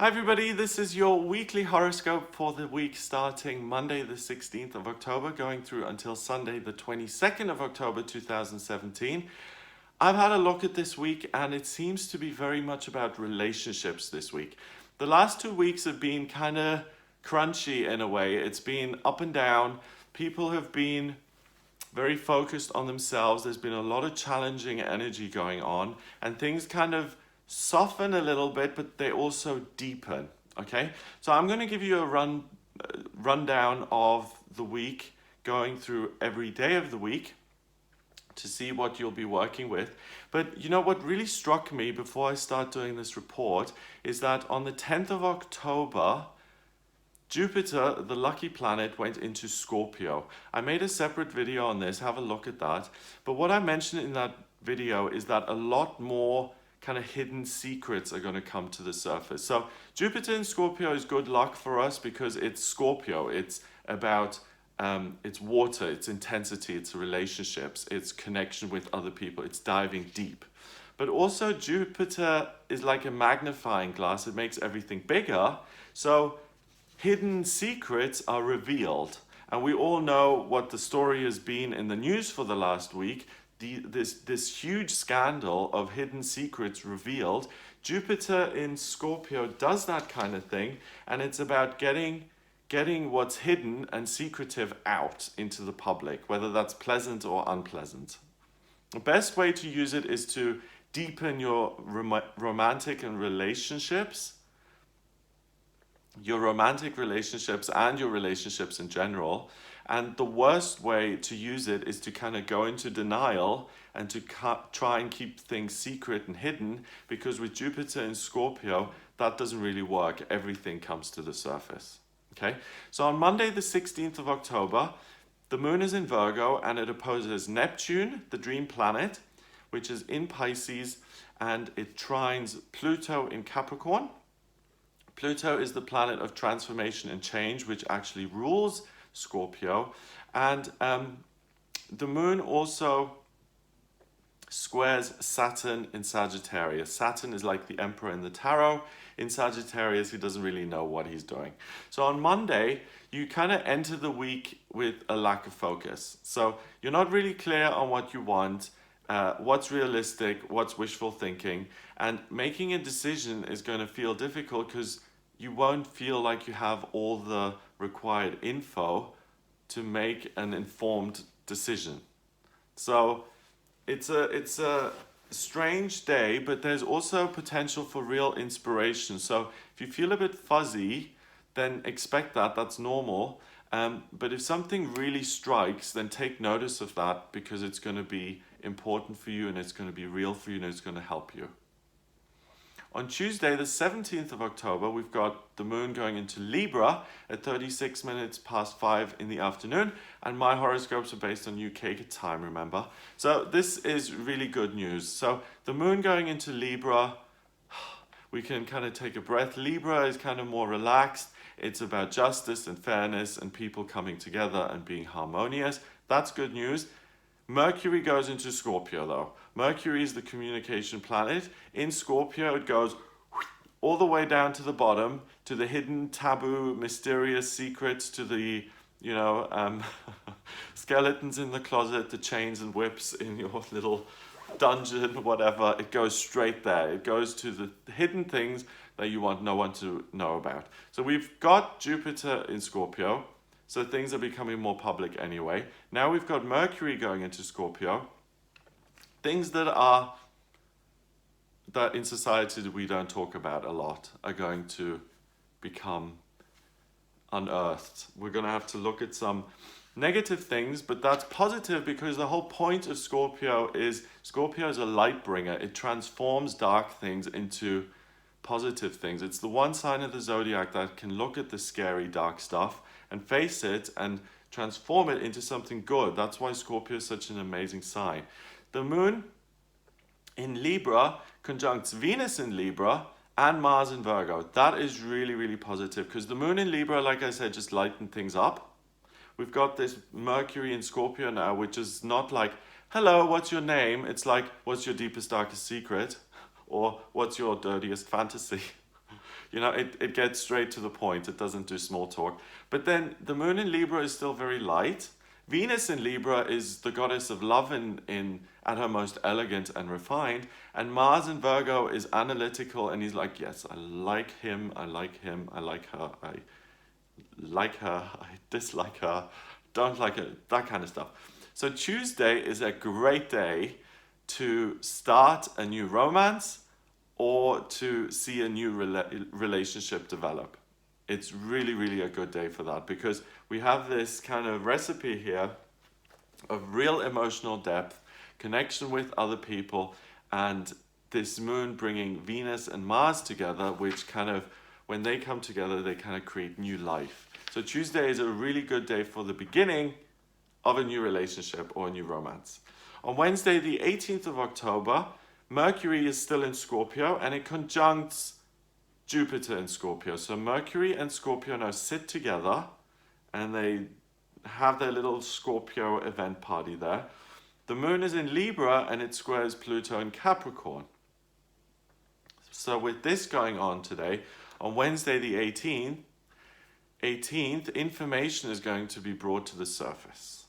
Hi everybody, this is your weekly horoscope for the week starting Monday the 16th of October going through until Sunday the 22nd of October 2017. I've had a look at this week and it seems to be very much about relationships this week. The last 2 weeks have been kind of crunchy in a way. It's been up and down. People have been very focused on themselves. There's been a lot of challenging energy going on, and things kind of soften a little bit, but they also deepen. Okay, so I'm going to give you a rundown of the week, going through every day of the week to see what you'll be working with. But you know what really struck me before I start doing this report is that on the 10th of October, Jupiter, the lucky planet, went into Scorpio. I made a separate video on this, have a look at that. But what I mentioned in that video is that a lot more kind of hidden secrets are going to come to the surface. So Jupiter in Scorpio is good luck for us because it's Scorpio. It's about it's water, it's intensity, it's relationships, it's connection with other people, it's diving deep. But also Jupiter is like a magnifying glass. It makes everything bigger. So hidden secrets are revealed. And we all know what the story has been in the news for the last week. This huge scandal of hidden secrets revealed. Jupiter in Scorpio does that kind of thing, and it's about getting what's hidden and secretive out into the public, whether that's pleasant or unpleasant. The best way to use it is to deepen your romantic and relationships, your romantic relationships and your relationships in general. And the worst way to use it is to kind of go into denial and to try and keep things secret and hidden, because with Jupiter in Scorpio, that doesn't really work. Everything comes to the surface. Okay, so on Monday the 16th of October, the moon is in Virgo and it opposes Neptune, the dream planet, which is in Pisces, and it trines Pluto in Capricorn. Pluto is the planet of transformation and change, which actually rules Scorpio. And the moon also squares Saturn in Sagittarius. Saturn is like the emperor in the tarot. In Sagittarius, he doesn't really know what he's doing. So on Monday, you kind of enter the week with a lack of focus. So you're not really clear on what you want, what's realistic, what's wishful thinking, and making a decision is going to feel difficult because you won't feel like you have all the required info to make an informed decision. So it's a strange day, but there's also potential for real inspiration. So if you feel a bit fuzzy, then expect that. That's normal. But if something really strikes, then take notice of that, because it's going to be important for you and it's going to be real for you and it's going to help you. On Tuesday, the 17th of October, we've got the moon going into Libra at 36 minutes past 5 in the afternoon. And my horoscopes are based on UK time, remember? So this is really good news. So the moon going into Libra, we can kind of take a breath. Libra is kind of more relaxed. It's about justice and fairness and people coming together and being harmonious. That's good news. Mercury goes into Scorpio though. Mercury is the communication planet. In Scorpio, it goes all the way down to the bottom, to the hidden, taboo, mysterious secrets, to the, skeletons in the closet, the chains and whips in your little dungeon, whatever. It goes straight there. It goes to the hidden things that you want no one to know about. So we've got Jupiter in Scorpio. So things are becoming more public anyway. Now we've got Mercury going into Scorpio. Things that in society that we don't talk about a lot are going to become unearthed. We're going to have to look at some negative things, but that's positive because the whole point of Scorpio is a light bringer. It transforms dark things into positive things. It's the one sign of the zodiac that can look at the scary, dark stuff and face it and transform it into something good. That's why Scorpio is such an amazing sign. The moon in Libra conjuncts Venus in Libra and Mars in Virgo. That is really, really positive because the moon in Libra, like I said, just lightened things up. We've got this Mercury in Scorpio now, which is not like, hello, what's your name? It's like, what's your deepest, darkest secret? Or what's your dirtiest fantasy? You know, it gets straight to the point. It doesn't do small talk. But then the moon in Libra is still very light. Venus in Libra is the goddess of love in at her most elegant and refined. And Mars in Virgo is analytical, and he's like, yes, I like him, I like him, I like her, I like her, I dislike her, don't like her, that kind of stuff. So Tuesday is a great day to start a new romance or to see a new relationship develop. It's really, really a good day for that, because we have this kind of recipe here of real emotional depth, connection with other people, and this moon bringing Venus and Mars together, which kind of, when they come together, they kind of create new life. So Tuesday is a really good day for the beginning of a new relationship or a new romance. On Wednesday, the 18th of October, Mercury is still in Scorpio, and it conjuncts Jupiter in Scorpio. So Mercury and Scorpio now sit together, and they have their little Scorpio event party there. The moon is in Libra, and it squares Pluto in Capricorn. So with this going on today, on Wednesday the 18th, information is going to be brought to the surface.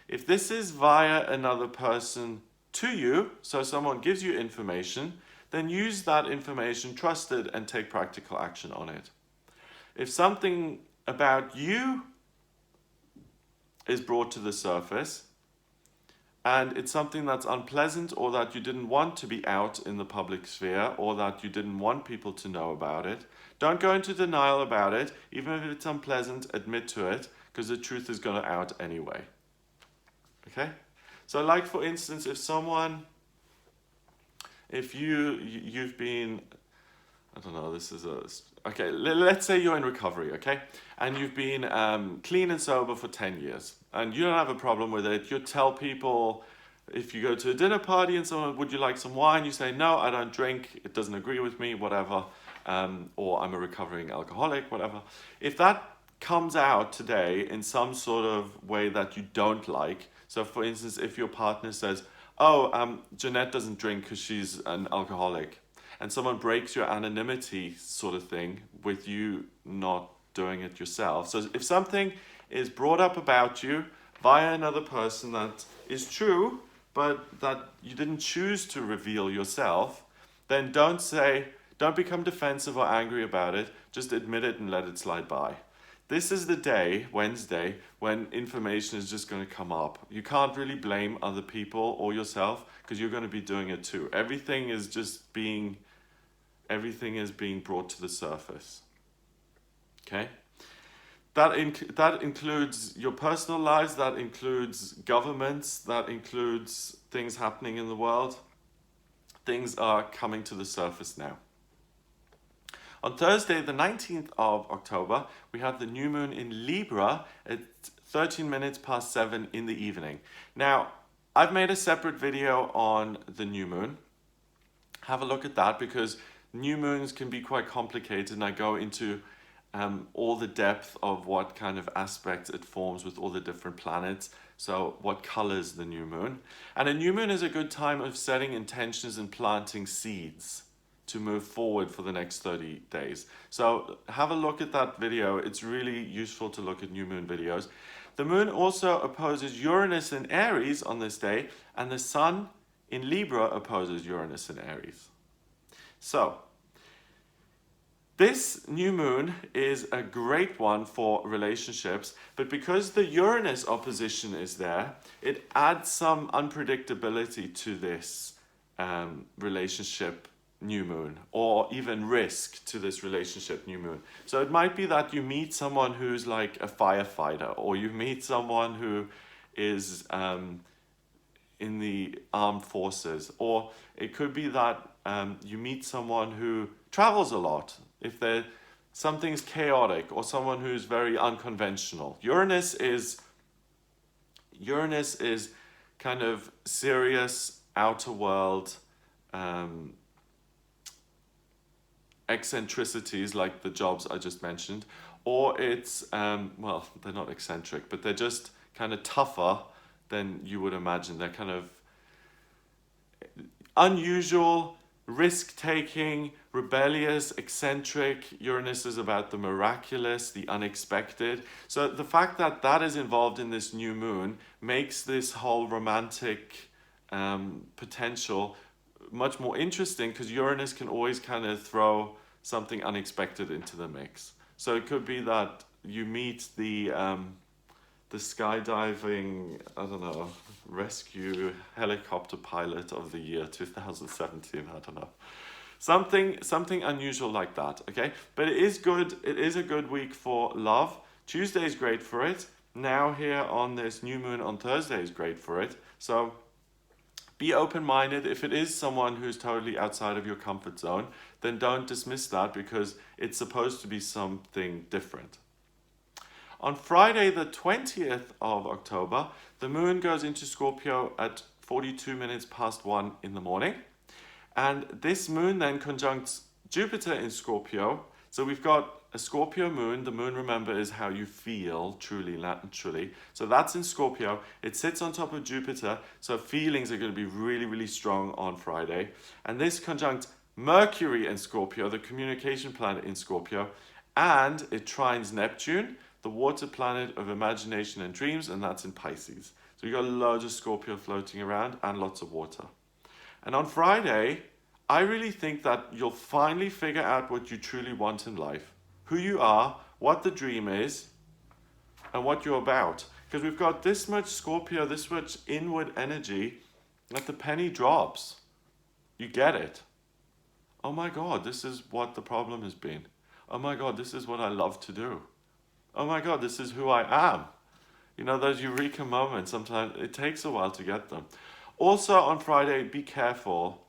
If this is via another person to you, so someone gives you information, then use that information, trust it, and take practical action on it. If something about you is brought to the surface, and it's something that's unpleasant, or that you didn't want to be out in the public sphere, or that you didn't want people to know about it, don't go into denial about it. Even if it's unpleasant, admit to it, because the truth is going to out anyway. Okay? So like, for instance, if you've been, I don't know, okay, let's say you're in recovery, okay? And you've been clean and sober for 10 years, and you don't have a problem with it. You tell people, if you go to a dinner party and someone, would you like some wine? You say, no, I don't drink, it doesn't agree with me, whatever, or I'm a recovering alcoholic, whatever. If that comes out today in some sort of way that you don't like, so for instance, if your partner says, oh, Jeanette doesn't drink because she's an alcoholic, and someone breaks your anonymity sort of thing with you not doing it yourself. So if something is brought up about you via another person that is true, but that you didn't choose to reveal yourself, then don't become defensive or angry about it. Just admit it and let it slide by. This is the day, Wednesday, when information is just going to come up. You can't really blame other people or yourself, because you're going to be doing it too. Everything is being brought to the surface. Okay? That includes your personal lives, that includes governments, that includes things happening in the world. Things are coming to the surface now. On Thursday, the 19th of October, we have the new moon in Libra at 13 minutes past 7 in the evening. Now, I've made a separate video on the new moon. Have a look at that, because new moons can be quite complicated, and I go into all the depth of what kind of aspects it forms with all the different planets. So what colors the new moon. And a new moon is a good time of setting intentions and planting seeds to move forward for the next 30 days. So have a look at that video. It's really useful to look at new moon videos. The moon also opposes Uranus in Aries on this day, and the sun in Libra opposes Uranus in Aries. So this new moon is a great one for relationships, but because the Uranus opposition is there, it adds some unpredictability to this relationship new moon, or even risk to this relationship new moon. So it might be that you meet someone who's like a firefighter, or you meet someone who is in the armed forces, or it could be that you meet someone who travels a lot. If something's chaotic, or someone who's very unconventional. Uranus is kind of serious, outer world, eccentricities like the jobs I just mentioned, or it's, well, they're not eccentric, but they're just kind of tougher than you would imagine. They're kind of unusual, risk-taking, rebellious, eccentric. Uranus is about the miraculous, the unexpected. So the fact that that is involved in this new moon makes this whole romantic potential much more interesting, because Uranus can always kind of throw something unexpected into the mix. So it could be that you meet the skydiving, I don't know, rescue helicopter pilot of the year 2017, I don't know. Something unusual like that, okay? But it is good, it is a good week for love. Tuesday is great for it. Now here on this new moon on Thursday is great for it. So be open-minded. If it is someone who's totally outside of your comfort zone, then don't dismiss that, because it's supposed to be something different. On Friday, the 20th of October, the moon goes into Scorpio at 42 minutes past 1 in the morning. And this moon then conjuncts Jupiter in Scorpio. So we've got a Scorpio moon. The moon, remember, is how you feel, truly, naturally. So that's in Scorpio. It sits on top of Jupiter. So feelings are going to be really, really strong on Friday. And this conjuncts Mercury in Scorpio, the communication planet in Scorpio. And it trines Neptune, the water planet of imagination and dreams, and that's in Pisces. So you've got loads of Scorpio floating around and lots of water. And on Friday, I really think that you'll finally figure out what you truly want in life, who you are, what the dream is, and what you're about. Because we've got this much Scorpio, this much inward energy, that the penny drops. You get it. Oh my God, this is what the problem has been. Oh my God, this is what I love to do. Oh my God, this is who I am. You know, those eureka moments, sometimes it takes a while to get them. Also on Friday, be careful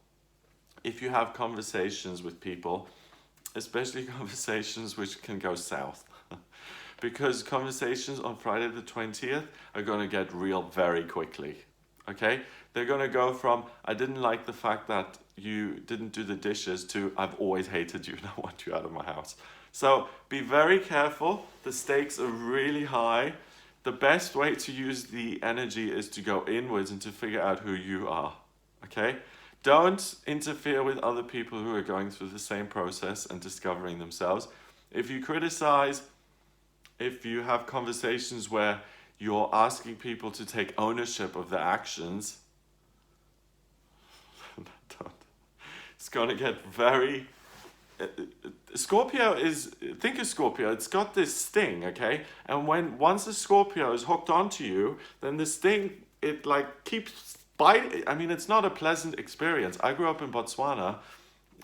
if you have conversations with people, especially conversations which can go south. Because conversations on Friday the 20th are going to get real very quickly. Okay? They're going to go from, I didn't like the fact that you didn't do the dishes, to I've always hated you and I want you out of my house. So be very careful. The stakes are really high. The best way to use the energy is to go inwards and to figure out who you are. Okay? Don't interfere with other people who are going through the same process and discovering themselves. If you criticize, if you have conversations where you're asking people to take ownership of their actions, don't. It's going to get very... Scorpio is, think of Scorpio, it's got this sting, okay? And once the Scorpio is hooked onto you, then the sting, it like keeps biting. I mean, it's not a pleasant experience. I grew up in Botswana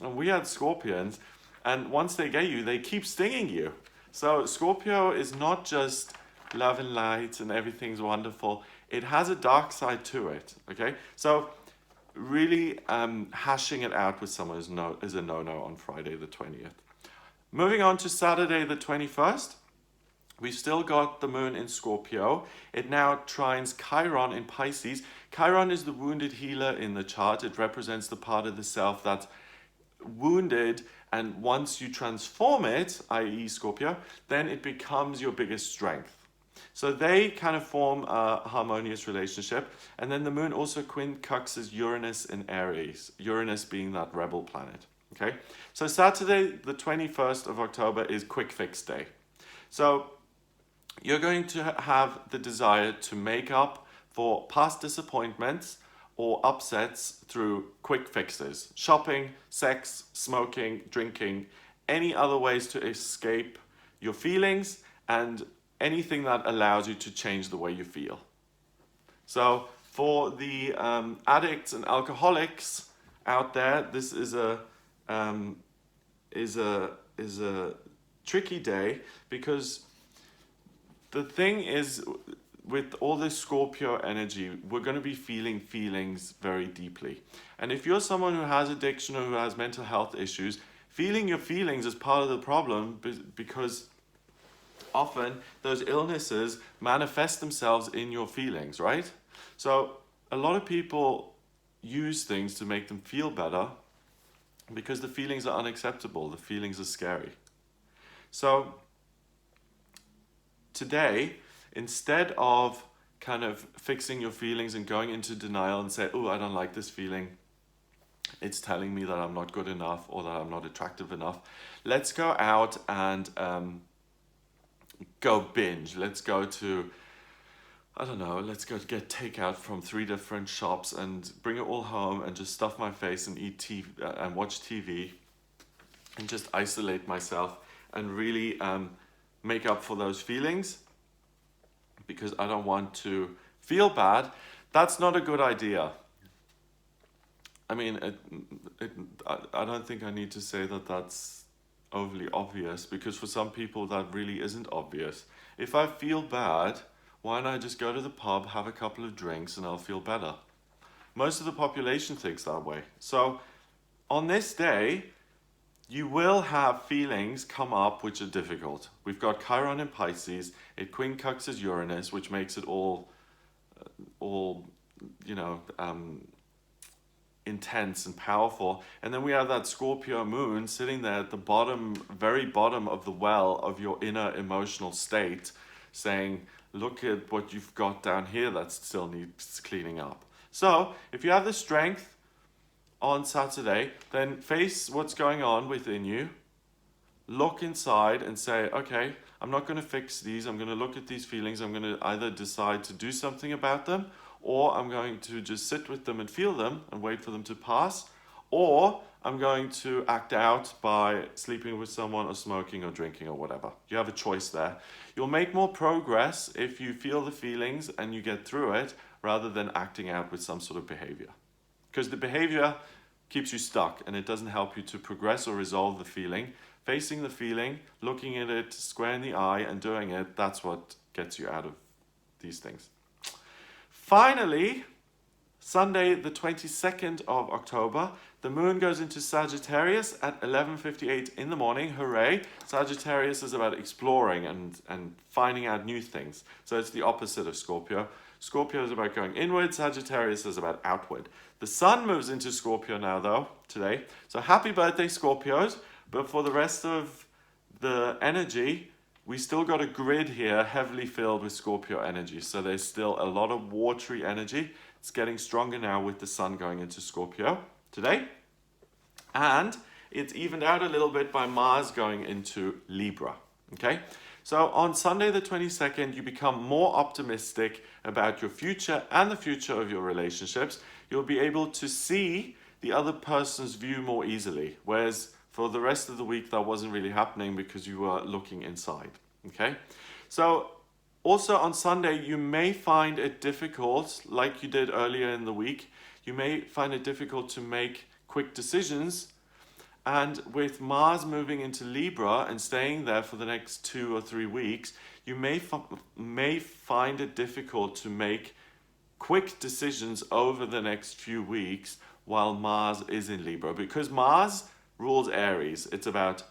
and we had scorpions, and once they get you, they keep stinging you. So Scorpio is not just love and light and everything's wonderful. It has a dark side to it, okay? So really hashing it out with someone is a no-no on Friday the 20th. Moving on to Saturday the 21st, we've still got the moon in Scorpio. It now trines Chiron in Pisces. Chiron is the wounded healer in the chart. It represents the part of the self that's wounded, and once you transform it, i.e. Scorpio, then it becomes your biggest strength. So they kind of form a harmonious relationship. And then the moon also quincunxes Uranus in Aries, Uranus being that rebel planet. Okay, so Saturday, the 21st of October, is quick fix day. So you're going to have the desire to make up for past disappointments or upsets through quick fixes. Shopping, sex, smoking, drinking, any other ways to escape your feelings, and anything that allows you to change the way you feel. So for the addicts and alcoholics out there, this is a tricky day, because the thing is, with all this Scorpio energy, we're going to be feeling feelings very deeply. And if you're someone who has addiction or who has mental health issues, feeling your feelings is part of the problem, because often those illnesses manifest themselves in your feelings, right? So a lot of people use things to make them feel better because the feelings are unacceptable, the feelings are scary. So today, instead of kind of fixing your feelings and going into denial and say, oh, I don't like this feeling, it's telling me that I'm not good enough or that I'm not attractive enough. Let's go out and go binge. Let's go to, I don't know, let's go get takeout from 3 different shops and bring it all home and just stuff my face and eat TV and watch TV and just isolate myself and really make up for those feelings, because I don't want to feel bad. That's not a good idea. I mean, I don't think I need to say that that's overly obvious, because for some people that really isn't obvious. If I feel bad, why don't I just go to the pub, have a couple of drinks, and I'll feel better? Most of the population thinks that way. So on this day, you will have feelings come up which are difficult. We've got Chiron in Pisces, it quincunxes Uranus, which makes it all intense and powerful. And then we have that Scorpio moon sitting there at the bottom, very bottom of the well of your inner emotional state, saying, look at what you've got down here that still needs cleaning up. So if you have the strength on Saturday, then face what's going on within you, look inside and say, okay, I'm not going to fix these. I'm going to look at these feelings. I'm going to either decide to do something about them, or I'm going to just sit with them and feel them and wait for them to pass, or I'm going to act out by sleeping with someone or smoking or drinking or whatever. You have a choice there. You'll make more progress if you feel the feelings and you get through it, rather than acting out with some sort of behavior. Because the behavior keeps you stuck and it doesn't help you to progress or resolve the feeling. Facing the feeling, looking at it square in the eye and doing it, that's what gets you out of these things. Finally, Sunday the 22nd of October, the moon goes into Sagittarius at 11:58 in the morning. Hooray! Sagittarius is about exploring and finding out new things. So it's the opposite of Scorpio. Scorpio is about going inward, Sagittarius is about outward. The sun moves into Scorpio now though, today. So happy birthday, Scorpios. But for the rest of the energy, we still got a grid here heavily filled with Scorpio energy. So there's still a lot of watery energy. It's getting stronger now with the sun going into Scorpio today. And it's evened out a little bit by Mars going into Libra. Okay? So on Sunday the 22nd, you become more optimistic about your future and the future of your relationships. You'll be able to see the other person's view more easily. Whereas for the rest of the week, that wasn't really happening because you were looking inside. Okay? So also on Sunday, you may find it difficult, like you did earlier in the week, you may find it difficult to make quick decisions. And with Mars moving into Libra and staying there for the next 2 or 3 weeks, you may find it difficult to make quick decisions over the next few weeks while Mars is in Libra. Because Mars rules Aries. It's about,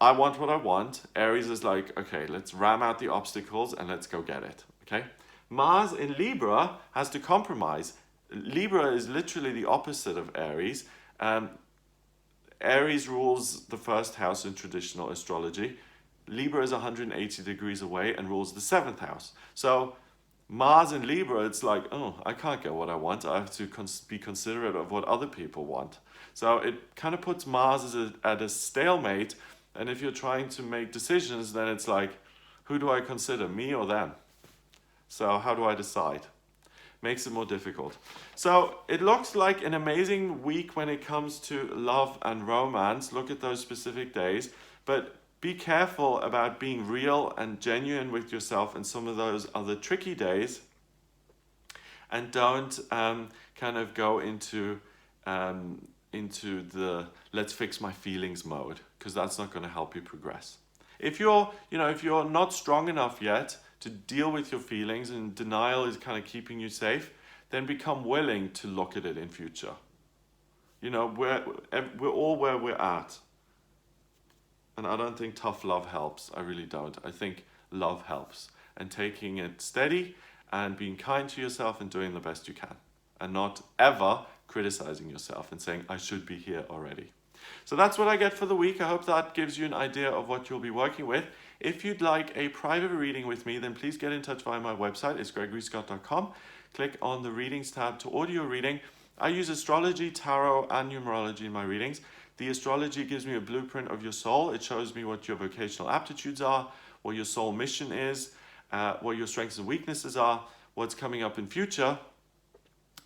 I want what I want. Aries is like, okay, let's ram out the obstacles and let's go get it. Okay? Mars in Libra has to compromise. Libra is literally the opposite of Aries. Aries rules the first house in traditional astrology. Libra is 180 degrees away and rules the 7th house. So Mars in Libra, it's like, oh, I can't get what I want. I have to be considerate of what other people want. So it kind of puts Mars at a stalemate. And if you're trying to make decisions, then it's like, who do I consider, me or them? So how do I decide? Makes it more difficult. So it looks like an amazing week when it comes to love and romance. Look at those specific days, but be careful about being real and genuine with yourself in some of those other tricky days, and don't kind of go into the let's fix my feelings mode, because that's not going to help you progress. If you're not strong enough yet to deal with your feelings and denial is kind of keeping you safe, then become willing to look at it in future. We're all where we're at. And I don't think tough love helps. I really don't. I think love helps. And taking it steady and being kind to yourself and doing the best you can. And not ever criticizing yourself and saying, I should be here already. So that's what I get for the week. I hope that gives you an idea of what you'll be working with. If you'd like a private reading with me, then please get in touch via my website. It's gregoryscott.com. Click on the readings tab to order your reading. I use astrology, tarot, and numerology in my readings. The astrology gives me a blueprint of your soul. It shows me what your vocational aptitudes are, what your soul mission is, what your strengths and weaknesses are, what's coming up in future,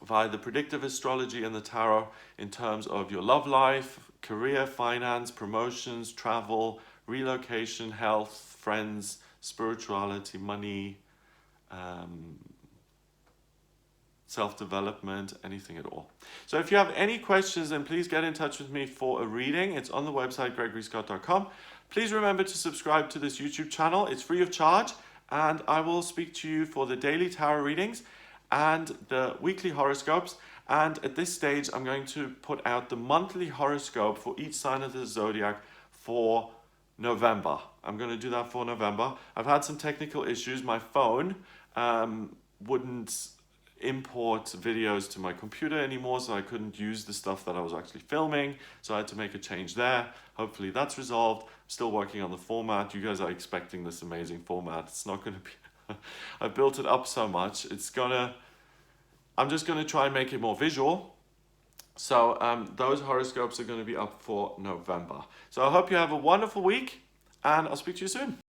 via the predictive astrology and the tarot in terms of your love life, career, finance, promotions, travel, relocation, health, friends, spirituality, money, self-development, anything at all. So if you have any questions, then please get in touch with me for a reading. It's on the website gregoryscott.com. Please remember to subscribe to this YouTube channel. It's free of charge, and I will speak to you for the daily tarot readings and the weekly horoscopes. And at this stage, I'm going to put out the monthly horoscope for each sign of the zodiac for November. I'm going to do that for November. I've had some technical issues. My phone wouldn't import videos to my computer anymore, so I couldn't use the stuff that I was actually filming, so I had to make a change there. Hopefully that's resolved. I'm still working on the format. You guys are expecting this amazing format. It's not going to be I built it up so much. I'm just going to try and make it more visual. So those horoscopes are going to be up for November. So I hope you have a wonderful week, and I'll speak to you soon.